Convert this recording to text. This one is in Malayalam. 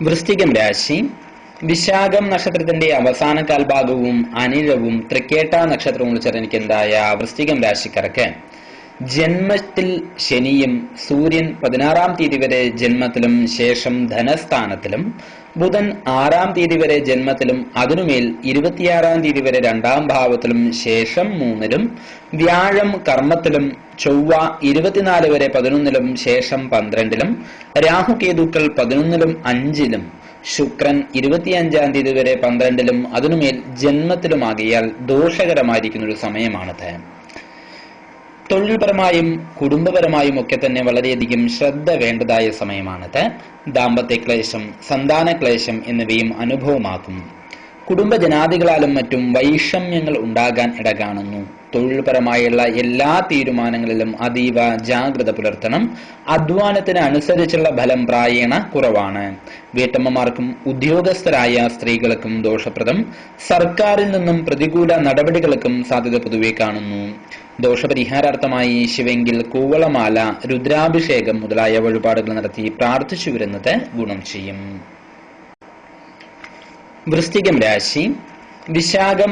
വൃശ്ചികം രാശി. വിശാഖം നക്ഷത്രത്തിന്റെ അവസാന കാൽഭാഗവും അനിഴവും തൃക്കേട്ട നക്ഷത്രവും ഉൾച്ചേർന്നിരിക്കുന്നതായ വൃശ്ചികം രാശിക്കാർക്ക് ജന്മത്തിൽ ശനിയും സൂര്യൻ 16-ാം തീയതി വരെ ജന്മത്തിലും ശേഷം ധനസ്ഥാനത്തിലും, ബുധൻ 6-ാം തീയതി വരെ ജന്മത്തിലും അതിനുമേൽ 26-ാം തീയതി വരെ 2-ാം ഭാവത്തിലും ശേഷം 3-ലും, വ്യാഴം കർമ്മത്തിലും, ചൊവ്വ 24 വരെ 11-ലും ശേഷം 12-ലും, രാഹുകേതുക്കൾ 11-ലും 5-ലും, ശുക്രൻ 25-ാം തീയതി വരെ 12-ലും അതിനുമേൽ ജന്മത്തിലുമാകിയാൽ ദോഷകരമായിരിക്കുന്ന ഒരു സമയമാണത്. തൊഴിൽപരമായും കുടുംബപരമായും ഒക്കെ തന്നെ വളരെയധികം ശ്രദ്ധ വേണ്ടതായ സമയമാണത്. ദാമ്പത്യ ക്ലേശം, സന്താന ക്ലേശം എന്നിവയും അനുഭവമാകും. കുടുംബജനാദികളാലും മറ്റും വൈഷമ്യങ്ങൾ ഉണ്ടാകാൻ ഇടകാണുന്നു. തൊഴിൽപരമായുള്ള എല്ലാ തീരുമാനങ്ങളിലും അതീവ ജാഗ്രത പുലർത്തണം. അധ്വാനത്തിന് അനുസരിച്ചുള്ള ഫലം പ്രായേണ കുറവാണ്. വീട്ടമ്മമാർക്കും ഉദ്യോഗസ്ഥരായ സ്ത്രീകൾക്കും ദോഷപ്രദം. സർക്കാരിൽ നിന്നും പ്രതികൂല നടപടികൾക്കും സാധ്യത പൊതുവെ കാണുന്നു. ദോഷപരിഹാരാർത്ഥമായി ശിവങ്കിൽ കൂവളമാല, രുദ്രാഭിഷേകം മുതലായ വഴിപാടുകൾ നടത്തി പ്രാർത്ഥിച്ചു വരുന്നത് ഗുണം ചെയ്യും. വൃശ്ചികം രാശി. വിശാഖം